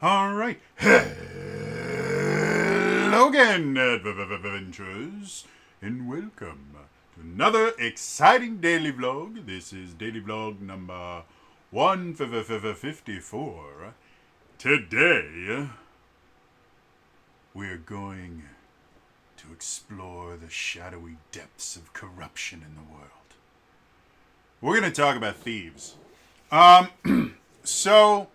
All right. Hello again, adventurers, and welcome to another exciting daily vlog. This is daily vlog number 154. Today, we're going to explore the shadowy depths of corruption in the world. We're going to talk about thieves. So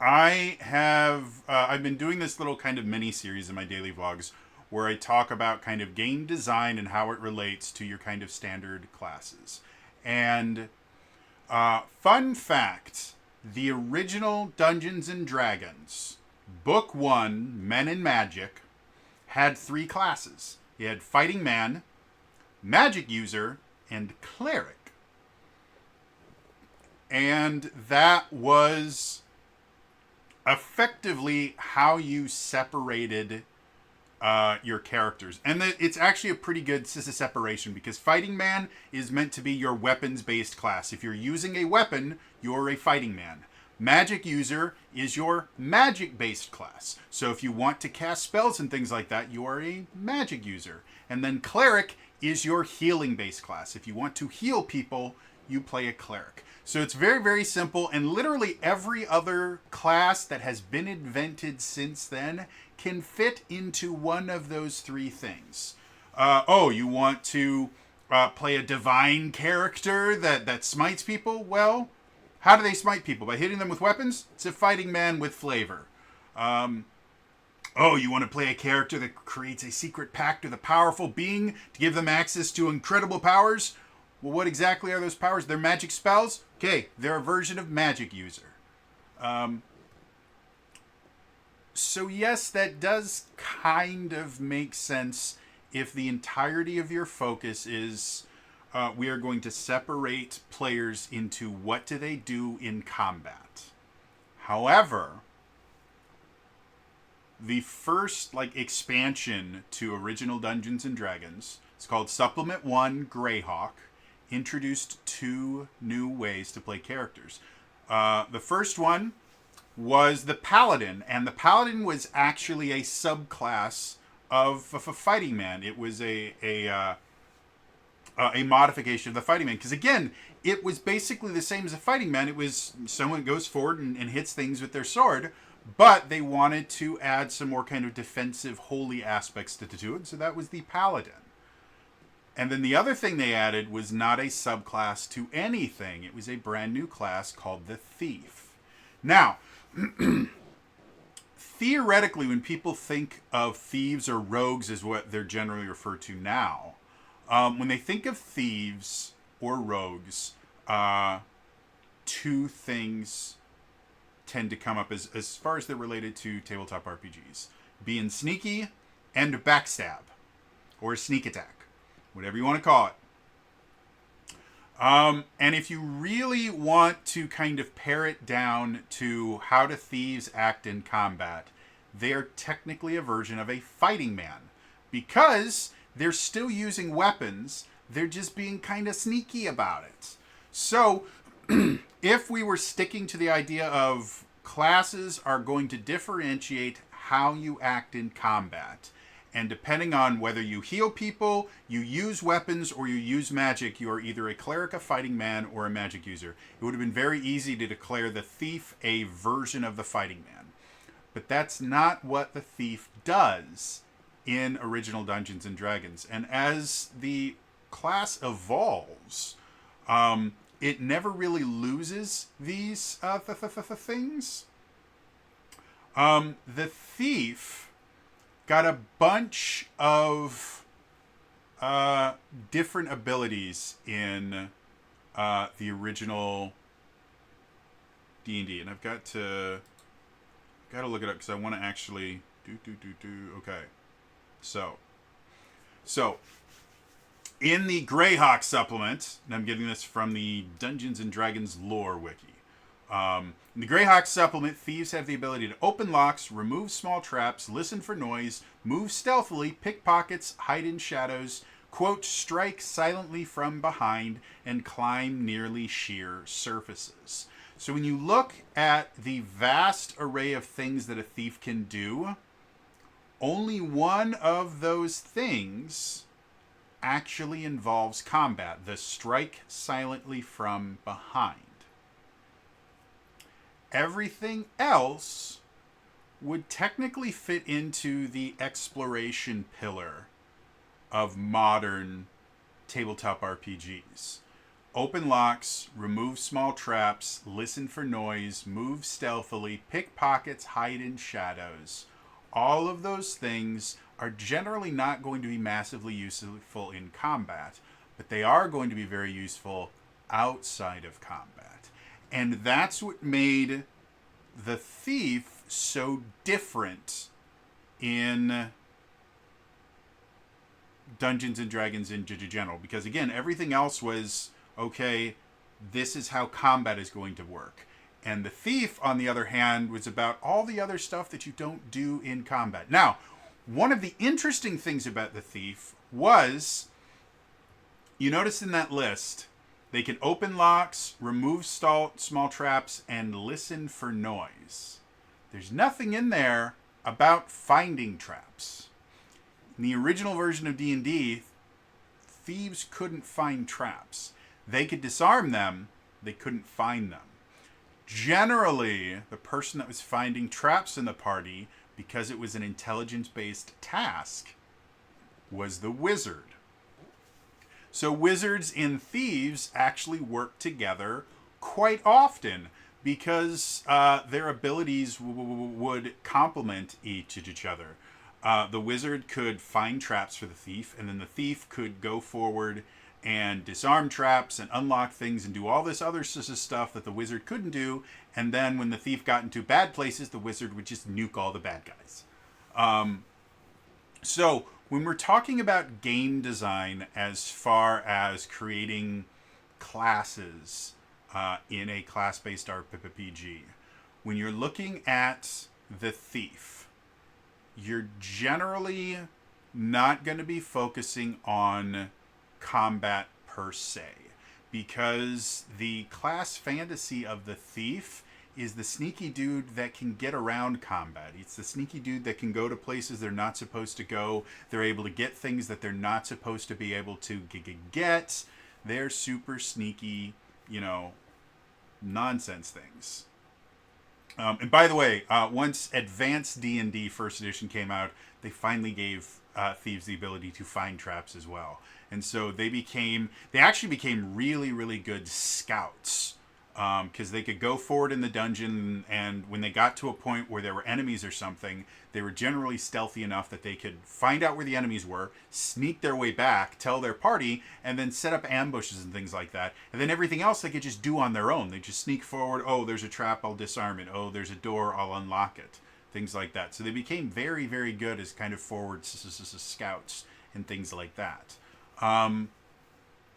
I've been doing this little kind of mini series in my daily vlogs where I talk about kind of game design and how it relates to your kind of standard classes. And fun fact, the original Dungeons and Dragons, Book 1, Men in Magic, had 3 classes. You had Fighting Man, Magic User, and Cleric. And that was effectively how you separated your characters. And it's actually a pretty good separation because Fighting Man is meant to be your weapons-based class. If you're using a weapon, you're a Fighting Man. Magic User is your magic-based class. So if you want to cast spells and things like that, you are a magic user. And then Cleric is your healing-based class. If you want to heal people, you play a Cleric. So it's very, very simple, and literally every other class that has been invented since then can fit into one of those 3 things. You want to play a divine character that smites people? Well, how do they smite people? By hitting them with weapons? It's a Fighting Man with flavor. You want to play a character that creates a secret pact with a powerful being to give them access to incredible powers? Well, what exactly are those powers? They're magic spells? Okay, they're a version of Magic User. So yes, that does kind of make sense if the entirety of your focus is we are going to separate players into what do they do in combat. However, the first expansion to original Dungeons and Dragons, it's called Supplement 1 Greyhawk, introduced 2 new ways to play characters. The first one was the Paladin, and the Paladin was actually a subclass of a Fighting Man. It was a modification of the Fighting Man, because again, it was basically the same as a Fighting Man. It was someone goes forward and hits things with their sword, but they wanted to add some more kind of defensive, holy aspects to it, so that was the Paladin. And then the other thing they added was not a subclass to anything. It was a brand new class called the Thief. Now, theoretically, when people think of thieves or rogues as what they're generally referred to now, when they think of thieves or rogues, 2 things tend to come up as far as they're related to tabletop RPGs. Being sneaky and backstab, or sneak attack. Whatever you want to call it. And if you really want to kind of pare it down to how do thieves act in combat, they're technically a version of a Fighting Man. Because they're still using weapons, they're just being kind of sneaky about it. So, if we were sticking to the idea of classes are going to differentiate how you act in combat, and depending on whether you heal people, you use weapons, or you use magic, you are either a Cleric, a Fighting Man, or a Magic User. It would have been very easy to declare the Thief a version of the Fighting Man. But that's not what the Thief does in original Dungeons and Dragons. And as the class evolves, it never really loses these things. The Thief got a bunch of different abilities in the original D&D, and I've got to look it up because I want to actually Okay, so in the Greyhawk supplement, and I'm getting this from the Dungeons and Dragons lore wiki. In the Greyhawk supplement, thieves have the ability to open locks, remove small traps, listen for noise, move stealthily, pick pockets, hide in shadows, quote, strike silently from behind, and climb nearly sheer surfaces. So when you look at the vast array of things that a thief can do, only one of those things actually involves combat, the strike silently from behind. Everything else would technically fit into the exploration pillar of modern tabletop RPGs. Open locks, remove small traps, listen for noise, move stealthily, pick pockets, hide in shadows. All of those things are generally not going to be massively useful in combat, but they are going to be very useful outside of combat. And that's what made the thief so different in Dungeons and Dragons in general, because again, everything else was okay, this is how combat is going to work. And the thief, on the other hand, was about all the other stuff that you don't do in combat. Now, one of the interesting things about the thief was, you notice in that list, they can open locks, remove small traps, and listen for noise. There's nothing in there about finding traps. In the original version of D&D, thieves couldn't find traps. They could disarm them, they couldn't find them. Generally, the person that was finding traps in the party, because it was an intelligence-based task, was the wizard. So wizards and thieves actually work together quite often because their abilities would complement each other. The wizard could find traps for the thief, and then the thief could go forward and disarm traps and unlock things and do all this other stuff that the wizard couldn't do. And then when the thief got into bad places, the wizard would just nuke all the bad guys. So when we're talking about game design as far as creating classes in a class-based RPG, when you're looking at the thief, you're generally not going to be focusing on combat per se, because the class fantasy of the thief is the sneaky dude that can get around combat. It's the sneaky dude that can go to places they're not supposed to go. They're able to get things that they're not supposed to be able to get. They're super sneaky, nonsense things. And by the way, once Advanced D&D First Edition came out, they finally gave thieves the ability to find traps as well. And so they actually became really, really good scouts, because they could go forward in the dungeon, and when they got to a point where there were enemies or something, they were generally stealthy enough that they could find out where the enemies were, sneak their way back, tell their party, and then set up ambushes and things like that. And then everything else they could just do on their own. They just sneak forward. Oh, there's a trap, I'll disarm it. Oh, there's a door, I'll unlock it. Things like that. So they became very, very good as kind of forward scouts and things like that.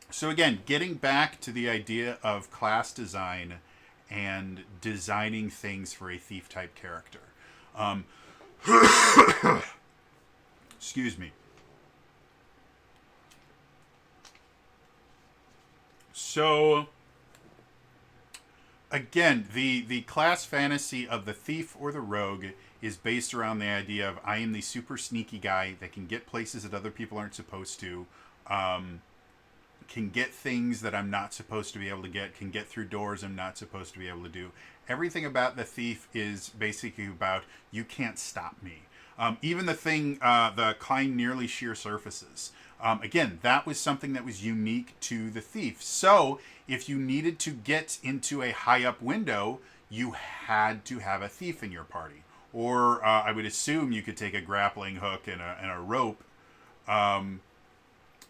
So again, getting back to the idea of class design and designing things for a thief type character. Excuse me. So again, the class fantasy of the thief or the rogue is based around the idea of, I am the super sneaky guy that can get places that other people aren't supposed to, can get things that I'm not supposed to be able to get, can get through doors I'm not supposed to be able to do. Everything about the thief is basically about, you can't stop me. Even the thing, the climb nearly sheer surfaces. Again, that was something that was unique to the thief. So if you needed to get into a high up window, you had to have a thief in your party. Or I would assume you could take a grappling hook and a rope.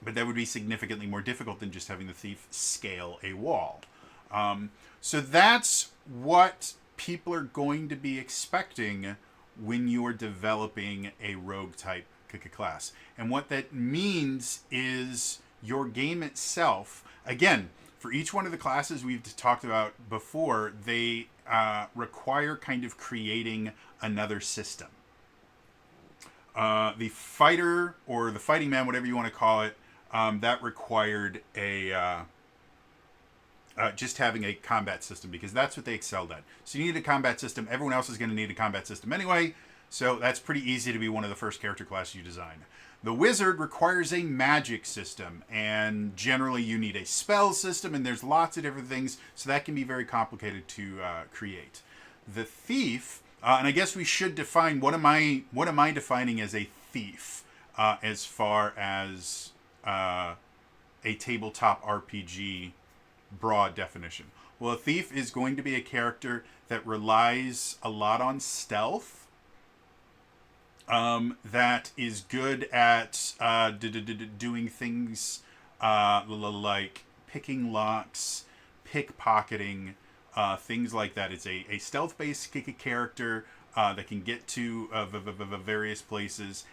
But that would be significantly more difficult than just having the thief scale a wall. So that's what people are going to be expecting when you are developing a rogue type class. And what that means is your game itself, again, for each one of the classes we've talked about before, they require kind of creating another system. The fighter or the fighting man, whatever you want to call it, that required a just having a combat system, because that's what they excelled at. So you need a combat system. Everyone else is going to need a combat system anyway. So that's pretty easy to be one of the first character classes you design. The wizard requires a magic system, and generally you need a spell system, and there's lots of different things, so that can be very complicated to create. The thief, and I guess we should define what am I defining as a thief, as far as a tabletop RPG broad definition. Well, a thief is going to be a character that relies a lot on stealth, that is good at doing things like picking locks, pickpocketing, things like that. It's a stealth-based character that can get to various places,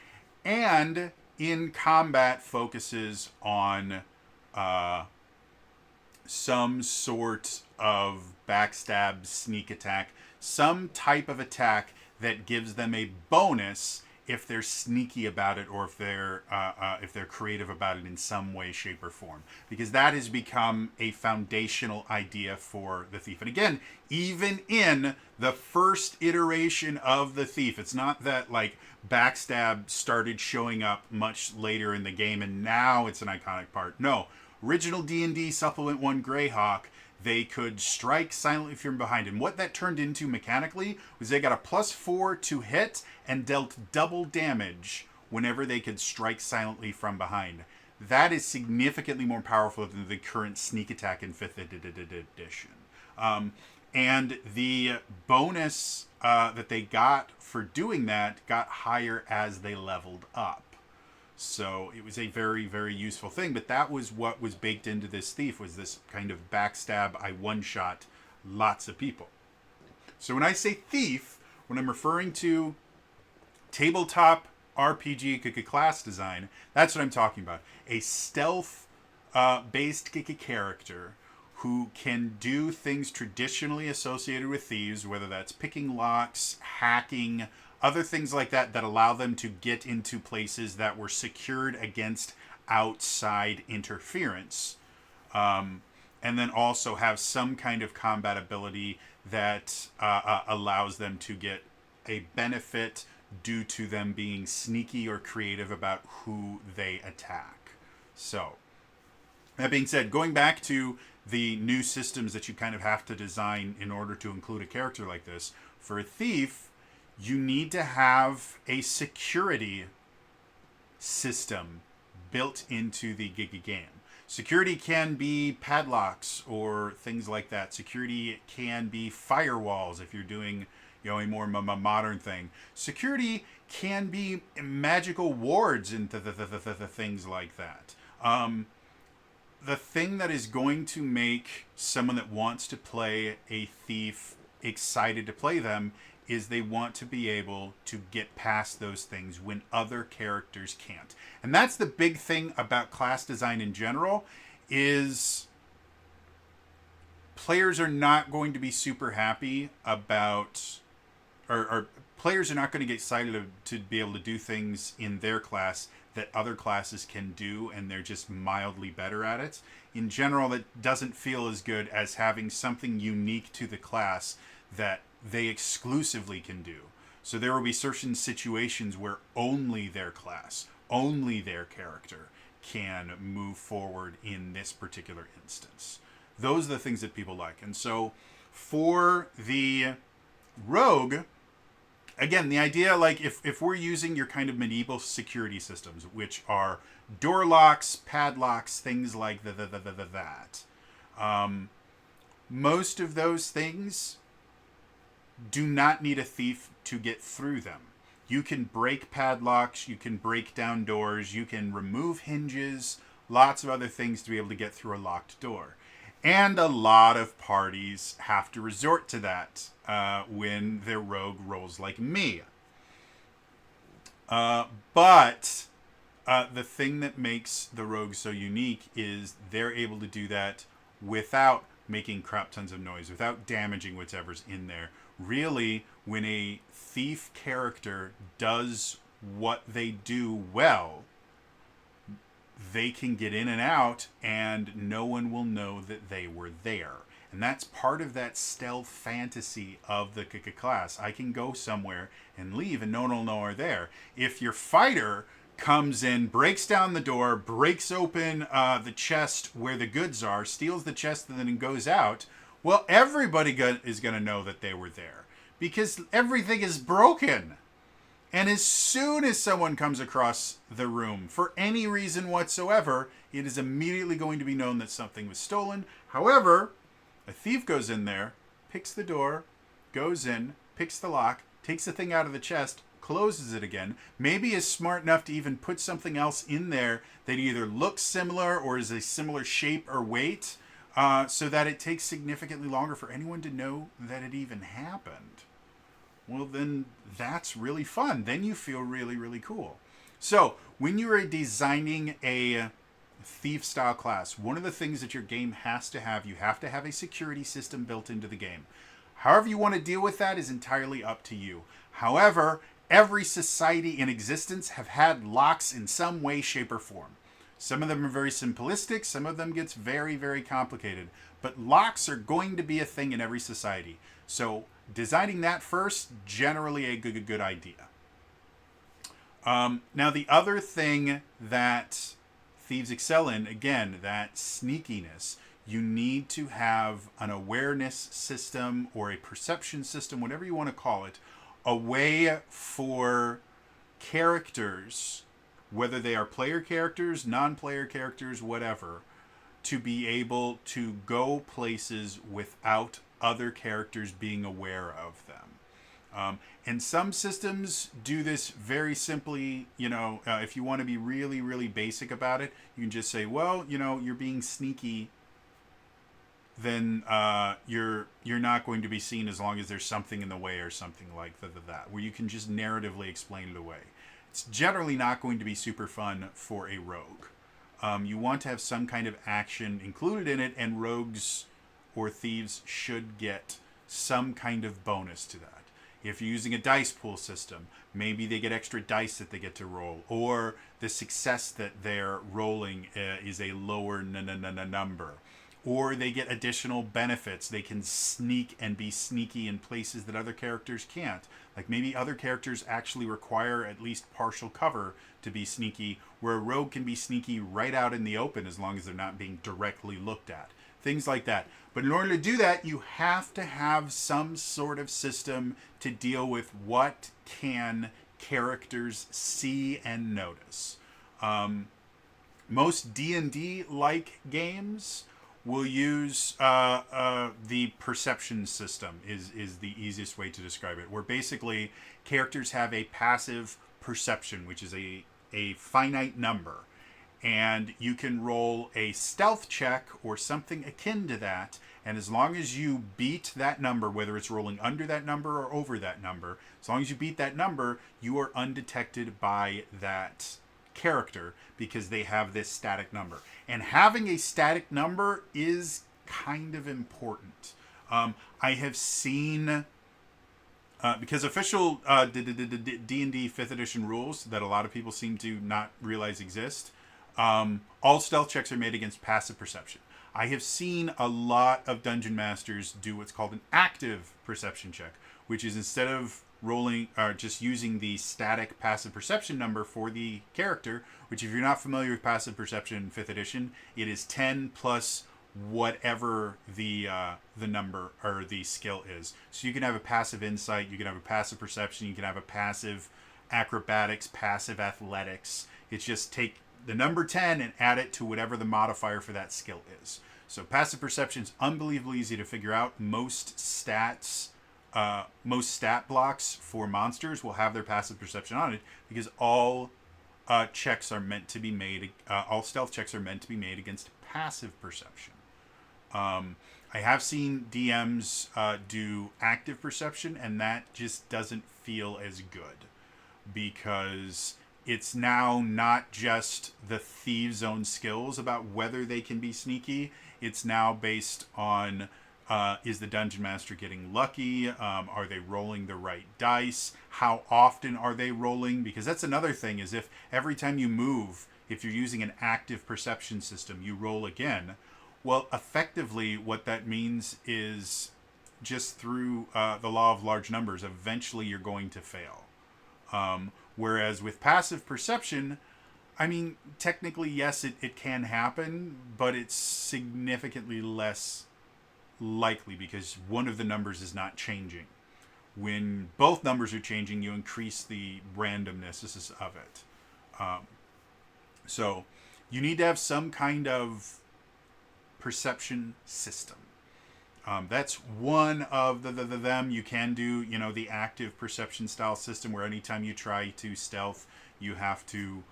and in combat focuses on some sort of backstab, sneak attack, some type of attack that gives them a bonus if they're sneaky about it, or if they're creative about it in some way, shape, or form. Because that has become a foundational idea for the thief. And again, even in the first iteration of the thief, it's not that like backstab started showing up much later in the game and now it's an iconic part. No, original D&D Supplement 1 Greyhawk, they could strike silently from behind. And what that turned into mechanically was they got a +4 to hit and dealt double damage whenever they could strike silently from behind. That is significantly more powerful than the current sneak attack in 5th edition. And the bonus that they got for doing that got higher as they leveled up. So it was a very, very useful thing. But that was what was baked into this thief, was this kind of backstab, I one-shot lots of people. So when I say thief, when I'm referring to tabletop RPG class design, that's what I'm talking about. A stealth-based character who can do things traditionally associated with thieves, whether that's picking locks, hacking, other things like that, that allow them to get into places that were secured against outside interference. And then also have some kind of combat ability that allows them to get a benefit due to them being sneaky or creative about who they attack. So, that being said, going back to the new systems that you kind of have to design in order to include a character like this, for a thief, you need to have a security system built into the game. Security can be padlocks or things like that. Security can be firewalls if you're doing, a more modern thing. Security can be magical wards and things like that. The thing that is going to make someone that wants to play a thief excited to play them is they want to be able to get past those things when other characters can't. And that's the big thing about class design in general, is players are not going to be super happy about, or players are not going to get excited to be able to do things in their class that other classes can do, and they're just mildly better at it. In general, it doesn't feel as good as having something unique to the class that they exclusively can do. So there will be certain situations where only their class, only their character can move forward in this particular instance. Those are the things that people like. And so for the rogue, again, the idea, like if we're using your kind of medieval security systems, which are door locks, padlocks, things like that, most of those things do not need a thief to get through them. You can break padlocks, you can break down doors, you can remove hinges, lots of other things to be able to get through a locked door. And a lot of parties have to resort to that when their rogue rolls like me. But the thing that makes the rogue so unique is they're able to do that without making crap tons of noise, without damaging whatever's in there. Really, when a thief character does what they do well, they can get in and out and no one will know that they were there. And that's part of that stealth fantasy of the class. I can go somewhere and leave and no one will know I'm there. If your fighter comes in, breaks down the door, breaks open the chest where the goods are, steals the chest and then goes out, well, everybody is going to know that they were there because everything is broken. And as soon as someone comes across the room, for any reason whatsoever, it is immediately going to be known that something was stolen. However, a thief goes in there, picks the door, goes in, picks the lock, takes the thing out of the chest, closes it again, maybe is smart enough to even put something else in there that either looks similar or is a similar shape or weight, so that it takes significantly longer for anyone to know that it even happened. Well, then that's really fun. Then you feel really, really cool. So when you are designing a thief style class, one of the things that your game has to have, you have to have a security system built into the game. However you want to deal with that is entirely up to you. However, every society in existence have had locks in some way, shape, or form. Some of them are very simplistic. Some of them gets very, very complicated. But locks are going to be a thing in every society. So designing that first, generally a good idea. Now, the other thing that thieves excel in, again, that sneakiness. You need to have an awareness system or a perception system, whatever you want to call it, a way for characters, whether they are player characters, non-player characters, whatever, to be able to go places without other characters being aware of them. And some systems do this very simply. If you want to be really, really basic about it, you can just say, well, you're being sneaky, then you're not going to be seen as long as there's something in the way or something like that, where you can just narratively explain it away. It's generally not going to be super fun for a rogue. You want to have some kind of action included in it, and rogues or thieves should get some kind of bonus to that. If you're using a dice pool system, maybe they get extra dice that they get to roll, or the success that they're rolling is a lower number, or they get additional benefits. They can sneak and be sneaky in places that other characters can't. Like maybe other characters actually require at least partial cover to be sneaky, where a rogue can be sneaky right out in the open as long as they're not being directly looked at. Things like that. But in order to do that, you have to have some sort of system to deal with what can characters see and notice. Most D&D-like games will use the perception system is the easiest way to describe it, where basically characters have a passive perception, which is a finite number. And you can roll a stealth check or something akin to that. And as long as you beat that number, whether it's rolling under that number or over that number, as long as you beat that number, you are undetected by that character because they have this static number. And having a static number is kind of important. I have seen... because official D&D 5th edition rules that a lot of people seem to not realize exist, all stealth checks are made against passive perception. I have seen a lot of dungeon masters do what's called an active perception check, which is instead of rolling or just using the static passive perception number for the character, which if you're not familiar with passive perception in 5th edition, it is 10 plus whatever the number or the skill is. So you can have a passive insight, you can have a passive perception, you can have a passive acrobatics, passive athletics. It's just take the number 10 and add it to whatever the modifier for that skill is. So passive perception is unbelievably easy to figure out. Most stat blocks for monsters will have their passive perception on it because all checks are meant to be made. All stealth checks are meant to be made against passive perception. I have seen DMs do active perception, and that just doesn't feel as good because it's now not just the thieves' own skills about whether they can be sneaky. It's now based on is the dungeon master getting lucky? Are they rolling the right dice? How often are they rolling? Because that's another thing, is if every time you move, If you're using an active perception system, you roll again. Well, effectively, what that means is just through the law of large numbers, eventually you're going to fail. Whereas with passive perception, I mean, technically, yes, it can happen, but it's significantly less likely because one of the numbers is not changing. When both numbers are changing, you increase the randomness of it. So you need to have some kind of perception system. That's one of the them. You can do, the active perception style system where anytime you try to stealth, you have to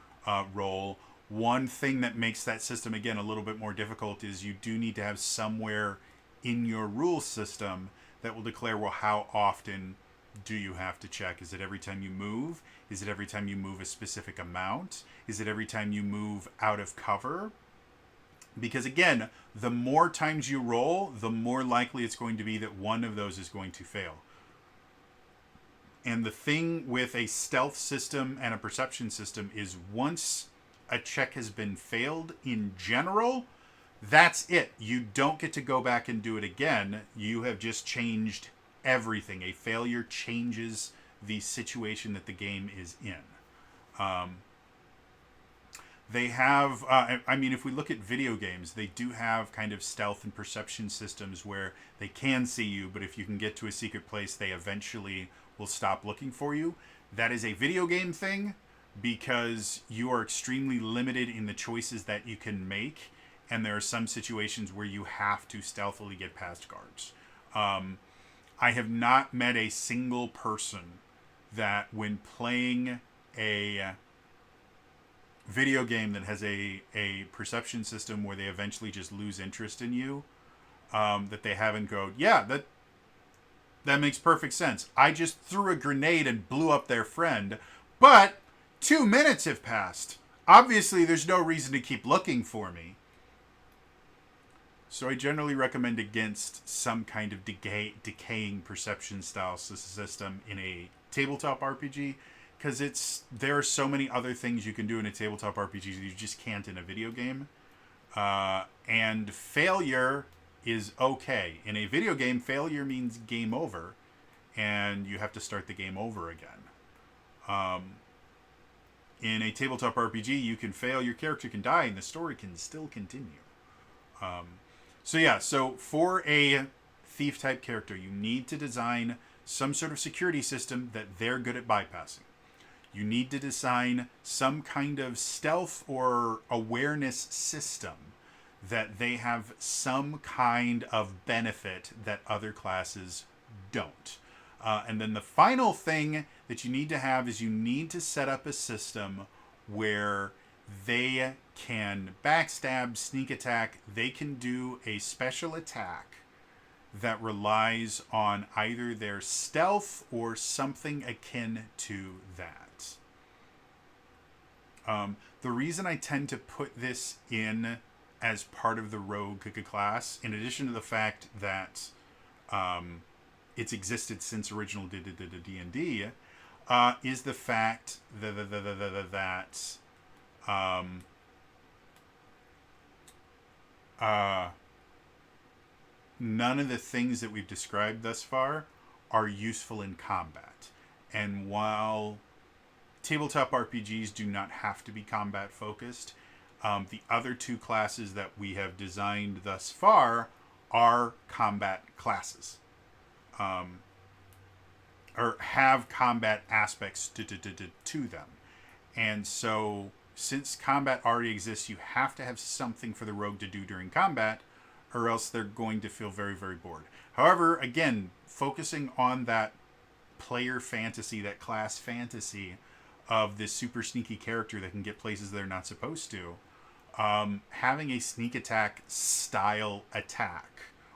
roll. One thing that makes that system, again, a little bit more difficult is you do need to have somewhere in your rule system that will declare, well, how often do you have to check? Is it every time you move? Is it every time you move a specific amount? Is it every time you move out of cover? Because again, the more times you roll, the more likely it's going to be that one of those is going to fail. And the thing with a stealth system and a perception system is once a check has been failed in general, that's it. You don't get to go back and do it again. You have just changed everything. A failure changes the situation that the game is in. They have, if we look at video games, they do have kind of stealth and perception systems where they can see you, but if you can get to a secret place, they eventually will stop looking for you. That is a video game thing because you are extremely limited in the choices that you can make, and there are some situations where you have to stealthily get past guards. I have not met a single person that when playing a video game that has a perception system where they eventually just lose interest in you, that they haven't go, yeah, that makes perfect sense. I just threw a grenade and blew up their friend, but 2 minutes have passed. Obviously, there's no reason to keep looking for me. So I generally recommend against some kind of decaying perception style system in a tabletop RPG, because there are so many other things you can do in a tabletop RPG that you just can't in a video game. And failure is okay. In a video game, failure means game over, and you have to start the game over again. In a tabletop RPG, you can fail, your character can die, and the story can still continue. So for a thief-type character, you need to design some sort of security system that they're good at bypassing. You need to design some kind of stealth or awareness system that they have some kind of benefit that other classes don't. And then the final thing that you need to have is you need to set up a system where they can backstab, sneak attack. They can do a special attack that relies on either their stealth or something akin to that. The reason I tend to put this in as part of the rogue class, in addition to the fact that it's existed since original D&D, is the fact that none of the things that we've described thus far are useful in combat. And while tabletop RPGs do not have to be combat focused, the other two classes that we have designed thus far are combat classes. Or have combat aspects to them. And so, since combat already exists, you have to have something for the rogue to do during combat, or else they're going to feel very, very bored. However, again, focusing on that player fantasy, that class fantasy of this super sneaky character that can get places they're not supposed to, having a sneak attack style attack,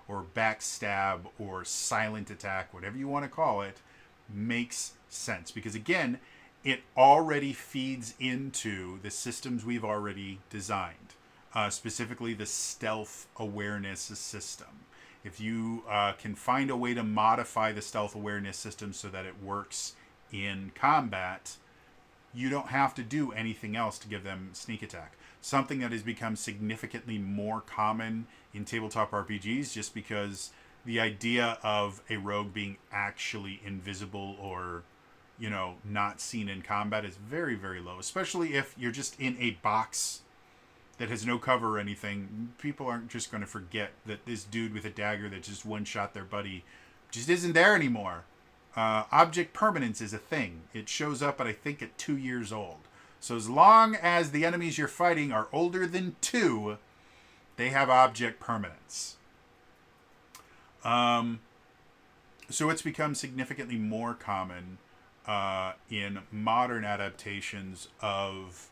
or backstab, or silent attack, whatever you want to call it, makes sense. Because again, it already feeds into the systems we've already designed. Specifically the stealth awareness system. If you can find a way to modify the stealth awareness system so that it works in combat, you don't have to do anything else to give them sneak attack. Something that has become significantly more common in tabletop RPGs, just because the idea of a rogue being actually invisible or, not seen in combat is very, very low, especially if you're just in a box that has no cover or anything. People aren't just going to forget that this dude with a dagger that just one-shot their buddy just isn't there anymore. Object permanence is a thing. It shows up, I think, at 2 years old. So as long as the enemies you're fighting are older than 2, they have object permanence. So it's become significantly more common in modern adaptations of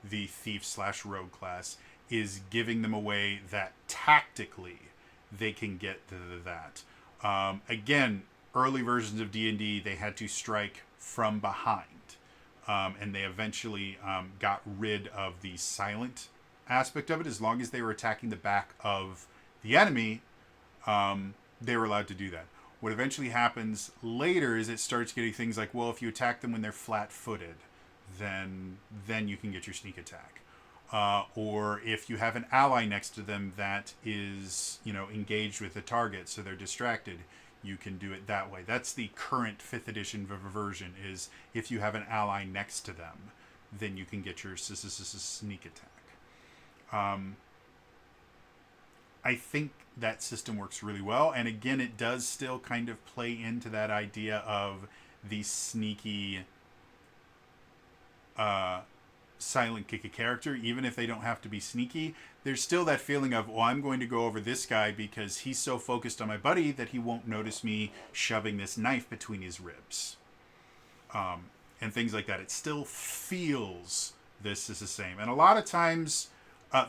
the thief/rogue class, is giving them a way that tactically they can get that. Again, early versions of D&D, they had to strike from behind. And they eventually got rid of the silent aspect of it. As long as they were attacking the back of the enemy, they were allowed to do that. What eventually happens later is it starts getting things like, well, if you attack them when they're flat-footed, then you can get your sneak attack. Or if you have an ally next to them that is, engaged with the target, so they're distracted, you can do it that way. That's the current 5th edition version, is if you have an ally next to them, then you can get your sneak attack. I think that system works really well. And again, it does still kind of play into that idea of the sneaky silent kick a character. Even if they don't have to be sneaky, there's still that feeling of, I'm going to go over this guy because he's so focused on my buddy that he won't notice me shoving this knife between his ribs. And things like that. It still feels this is the same. And a lot of times,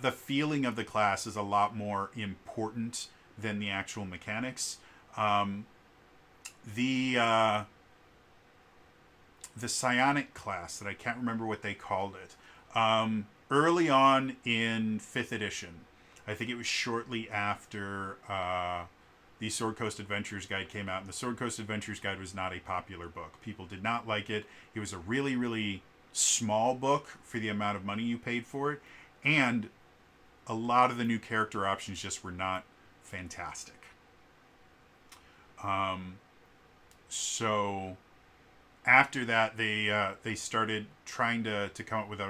the feeling of the class is a lot more important than the actual mechanics. The psionic class, that I can't remember what they called it, early on in 5th edition, I think it was shortly after the Sword Coast Adventures Guide came out, and the Sword Coast Adventures Guide was not a popular book. People did not like it. It was a really, really small book for the amount of money you paid for it, and a lot of the new character options just were not fantastic. So after that, they started trying to come up with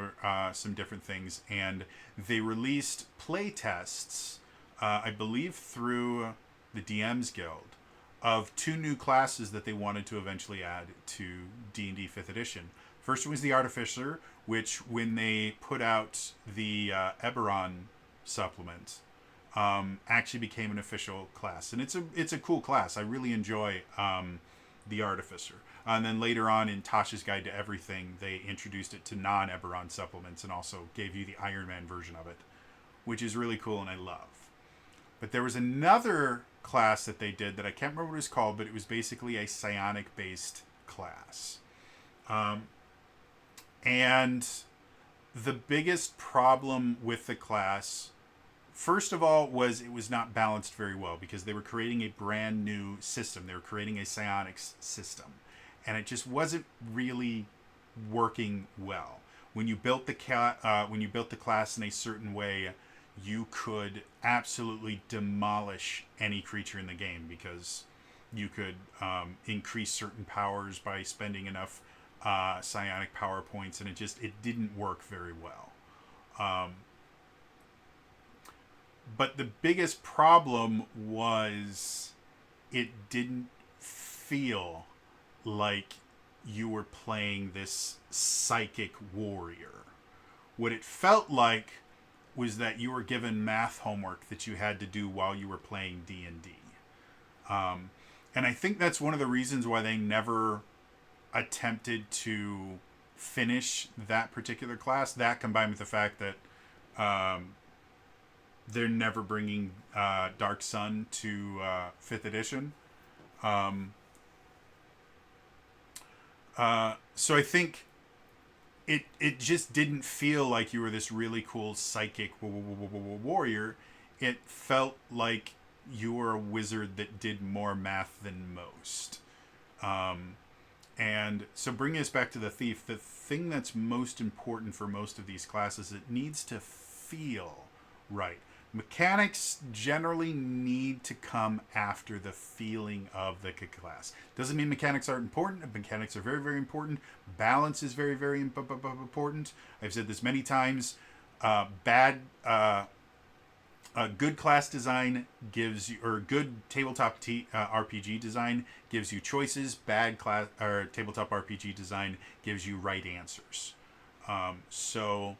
some different things, and they released play tests, I believe through the DM's Guild, of 2 new classes that they wanted to eventually add to D&D 5th edition. First one was the Artificer, which when they put out the Eberron supplement, actually became an official class, and it's a cool class. I really enjoy the Artificer. And then later on in Tasha's Guide to Everything, they introduced it to non-Eberron supplements and also gave you the Iron Man version of it, which is really cool and I love. But there was another class that they did that I can't remember what it was called, but it was basically a psionic-based class. And the biggest problem with the class, first of all, was it was not balanced very well, because they were creating a brand new system. They were creating a psionics system, and it just wasn't really working well. When you built the class in a certain way, you could absolutely demolish any creature in the game, because you could increase certain powers by spending enough psionic power points, and it didn't work very well. But the biggest problem was it didn't feel like you were playing this psychic warrior. What it felt like was that you were given math homework that you had to do while you were playing D&D. And I think that's one of the reasons why they never attempted to finish that particular class. That, combined with the fact that they're never bringing Dark Sun to 5th edition. So I think it just didn't feel like you were this really cool psychic warrior. It felt like you were a wizard that did more math than most. And so bringing us back to the thief, the thing that's most important for most of these classes, it needs to feel right. Mechanics generally need to come after the feeling of the class. Doesn't mean mechanics aren't important. Mechanics are very, very important. Balance is very, very important. I've said this many times. Good class design gives you, or good tabletop RPG design gives you choices. Bad class or tabletop RPG design gives you right answers. So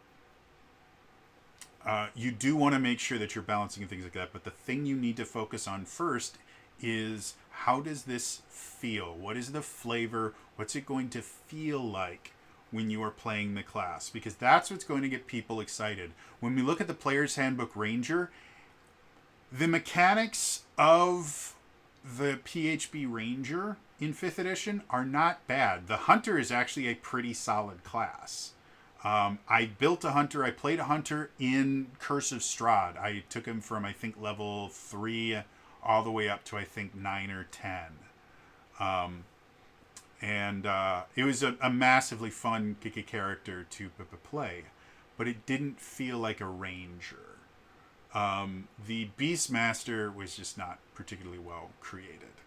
you do want to make sure that you're balancing and things like that. But the thing you need to focus on first is, how does this feel? What is the flavor? What's it going to feel like when you are playing the class? Because that's what's going to get people excited. When we look at the Player's Handbook Ranger, the mechanics of the PHB Ranger in 5th edition are not bad. The Hunter is actually a pretty solid class. I built a Hunter. I played a Hunter in Curse of Strahd. I took him from, I think, level 3 all the way up to, I think, 9 or 10. And it was a massively fun character to play, but it didn't feel like a Ranger. The Beastmaster was just not particularly well created.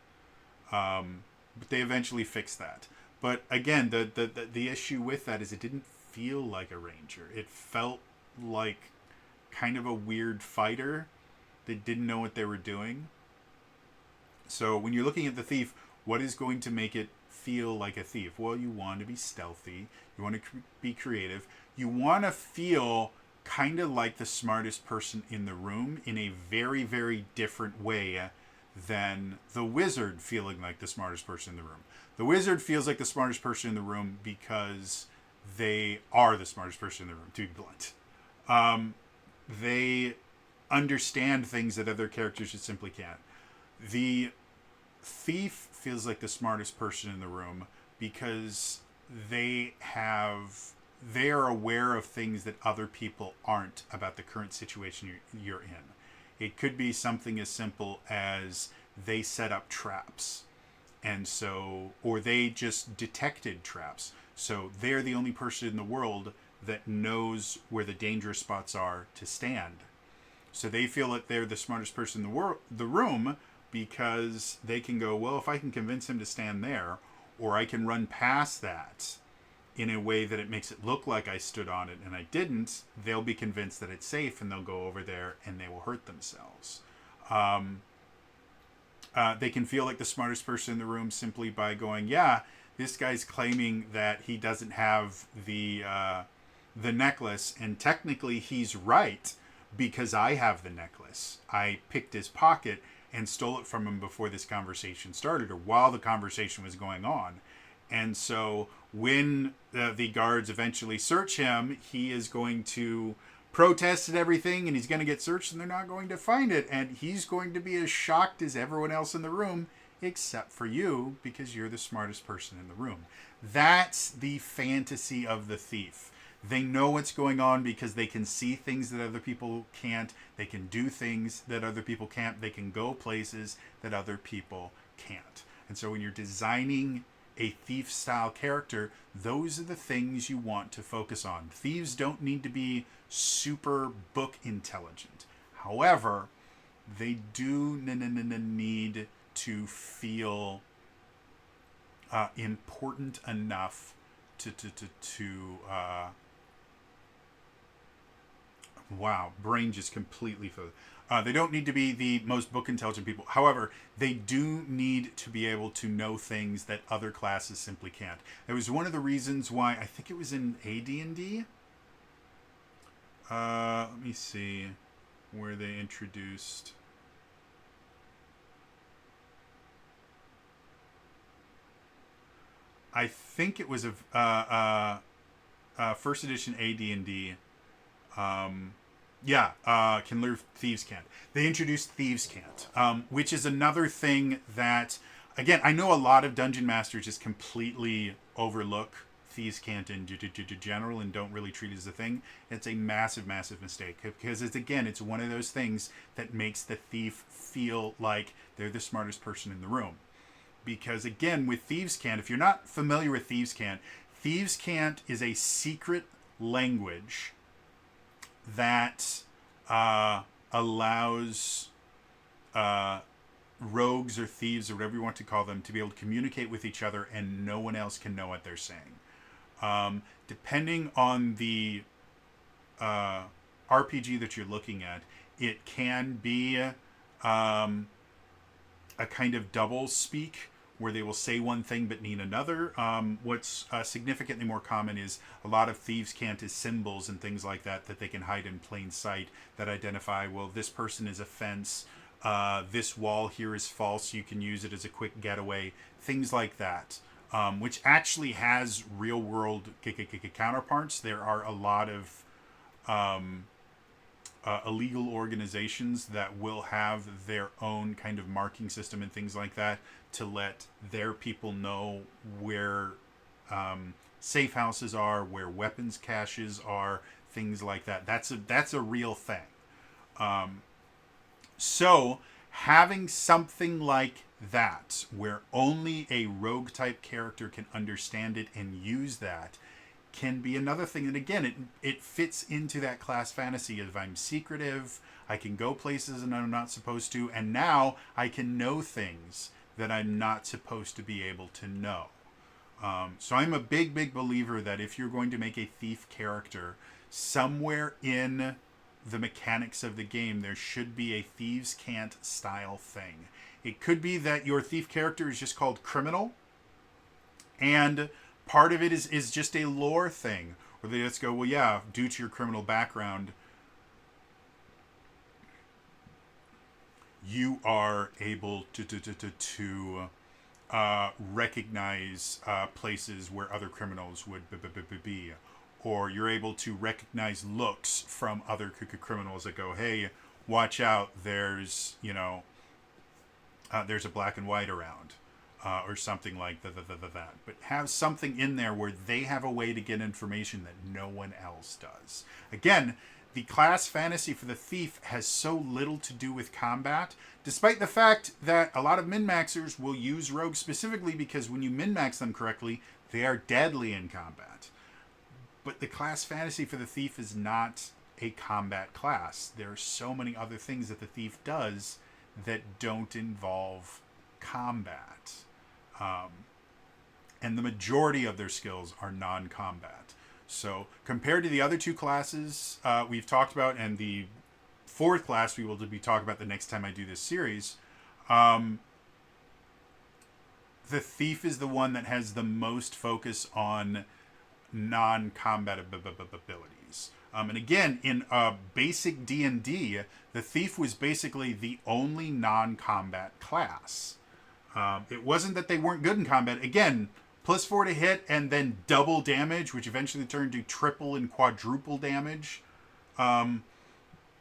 But they eventually fixed that. But again, the issue with that is it didn't feel like a Ranger. It felt like kind of a weird fighter that didn't know what they were doing. So when you're looking at the Thief, what is going to make it feel like a thief? Well, you want to be stealthy. You want to be creative. You want to feel kind of like the smartest person in the room in a very, very different way than the wizard feeling like the smartest person in the room. The wizard feels like the smartest person in the room because they are the smartest person in the room, to be blunt. They understand things that other characters just simply can't. The thief feels like the smartest person in the room because they are aware of things that other people aren't about the current situation you're in. It could be something as simple as they set up traps, and so, or they just detected traps. So they're the only person in the world that knows where the dangerous spots are to stand. So they feel that they're the smartest person in the room because they can go, well, if I can convince him to stand there, or I can run past that in a way that it makes it look like I stood on it and I didn't, they'll be convinced that it's safe and they'll go over there and they will hurt themselves. They can feel like the smartest person in the room simply by going, yeah, this guy's claiming that he doesn't have the necklace, and technically he's right because I have the necklace. I picked his pocket and stole it from him before this conversation started, or while the conversation was going on. And so when the guards eventually search him, he is going to protest and everything, and he's going to get searched, and they're not going to find it. And he's going to be as shocked as everyone else in the room, except for you, because you're the smartest person in the room. That's the fantasy of the thief. They know what's going on because they can see things that other people can't. They can do things that other people can't. They can go places that other people can't. And so when you're designing a thief-style character, those are the things you want to focus on. Thieves don't need to be super book intelligent. However, they do need to feel important enough to wow, brain just completely filled. They don't need to be the most book intelligent people. However, they do need to be able to know things that other classes simply can't. It was one of the reasons why, I think it was in AD&D. Let me see where they introduced. I think it was a first edition AD&D. Can lure thieves can't. They introduced thieves can't, which is another thing that, again, I know a lot of dungeon masters just completely overlook thieves can't in general and don't really treat it as a thing. It's a massive, massive mistake because it's one of those things that makes the thief feel like they're the smartest person in the room. because again, with Thieves' Cant, if you're not familiar with Thieves' Cant is a secret language that allows rogues or thieves or whatever you want to call them to be able to communicate with each other, and no one else can know what they're saying. Depending on the RPG that you're looking at, it can be a kind of double speak where they will say one thing but mean another. What's significantly more common is a lot of Thieves' Cant is symbols and things like that that they can hide in plain sight that identify, well, this person is a fence, this wall here is false, you can use it as a quick getaway, things like that. Which actually has real world counterparts. There are a lot of illegal organizations that will have their own kind of marking system and things like that to let their people know where safe houses are, where weapons caches are, things like that. That's a real thing. So having something like that, where only a rogue type character can understand it and use that, can be another thing. And again, it fits into that class fantasy of I'm secretive, I can go places and I'm not supposed to, and now I can know things that I'm not supposed to be able to know. So I'm a big believer that if you're going to make a thief character, somewhere in the mechanics of the game, there should be a Thieves' Cant style thing. It could be that your thief character is just called Criminal, and part of it is just a lore thing, where they just go, well, yeah, due to your criminal background, you are able to recognize places where other criminals would be. Or you're able to recognize looks from other criminals that go, hey, watch out, there's a black and white around, or something like that. But have something in there where they have a way to get information that no one else does. Again, the class fantasy for the thief has so little to do with combat, despite the fact that a lot of min-maxers will use rogues specifically because when you min-max them correctly, they are deadly in combat. But the class fantasy for the thief is not a combat class. There are so many other things that the thief does that don't involve combat. And the majority of their skills are non-combat. So compared to the other two classes we've talked about, and the fourth class we will be talking about the next time I do this series, the thief is the one that has the most focus on non-combat abilities. And again, in basic D&D, the thief was basically the only non-combat class. It wasn't that they weren't good in combat. Again, +4 to hit and then double damage, which eventually turned to triple and quadruple damage.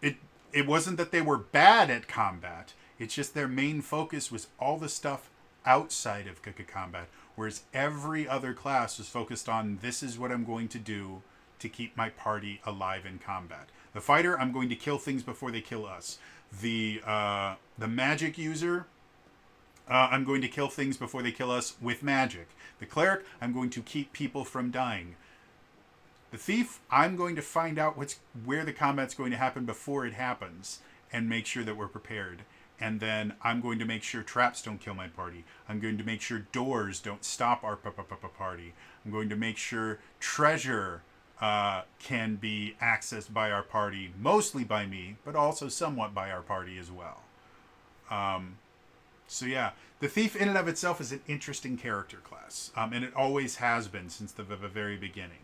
It wasn't that they were bad at combat. It's just their main focus was all the stuff outside of combat, whereas every other class was focused on, this is what I'm going to do to keep my party alive in combat. The fighter, I'm going to kill things before they kill us. The magic user, I'm going to kill things before they kill us with magic. The cleric, I'm going to keep people from dying. The thief, I'm going to find out where the combat's going to happen before it happens and make sure that we're prepared. And then I'm going to make sure traps don't kill my party. I'm going to make sure doors don't stop our party. I'm going to make sure treasure can be accessed by our party, mostly by me, but also somewhat by our party as well. So yeah, the thief in and of itself is an interesting character class, and it always has been since the very beginning.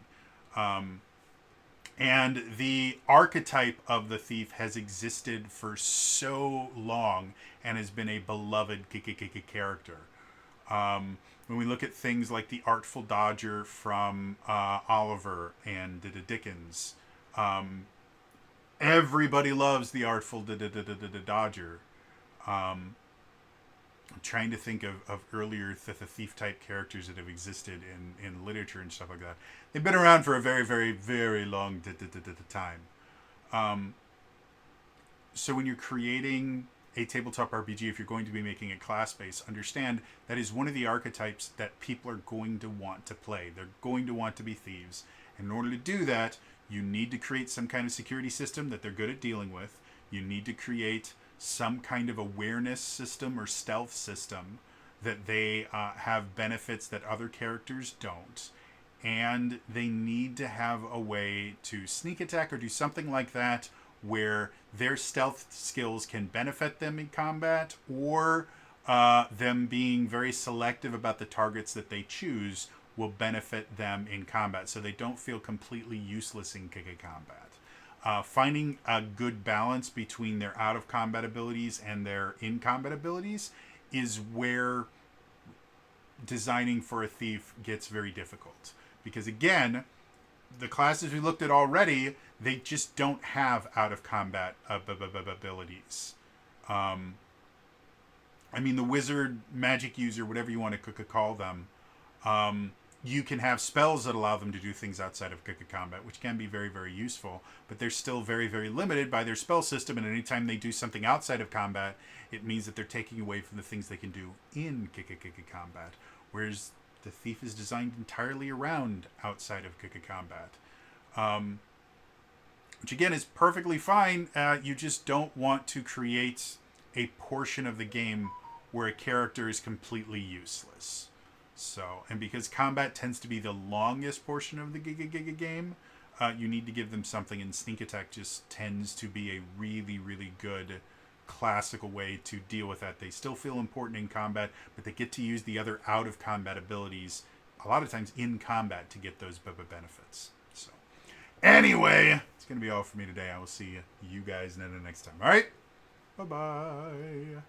And the archetype of the thief has existed for so long and has been a beloved character. When we look at things like the Artful Dodger from Oliver and Dickens, everybody loves the Artful Dodger. I'm trying to think of earlier the thief type characters that have existed in literature and stuff like that. They've been around for a very, very, very long time. So when you're creating a tabletop RPG, if you're going to be making it class based, understand that is one of the archetypes that people are going to want to play. They're going to want to be thieves. And in order to do that, you need to create some kind of security system that they're good at dealing with. You need to create some kind of awareness system or stealth system that they have benefits that other characters don't. And they need to have a way to sneak attack or do something like that where their stealth skills can benefit them in combat, or them being very selective about the targets that they choose will benefit them in combat, so they don't feel completely useless in combat. Finding a good balance between their out of combat abilities and their in combat abilities is where designing for a thief gets very difficult, because again, the classes we looked at already, they just don't have out of combat abilities. I mean, the wizard, magic user, whatever you want to call them, you can have spells that allow them to do things outside of combat, which can be very, very useful, but they're still very, very limited by their spell system, and anytime they do something outside of combat, it means that they're taking away from the things they can do in combat, whereas the thief is designed entirely around outside of combat. Which again is perfectly fine. You just don't want to create a portion of the game where a character is completely useless. So, and because combat tends to be the longest portion of the game, you need to give them something, and sneak attack just tends to be a really, really good classical way to deal with that. They still feel important in combat, but they get to use the other out of combat abilities a lot of times in combat to get those benefits. So anyway, it's going to be all for me today. I will see you guys next time. All right? Bye-bye.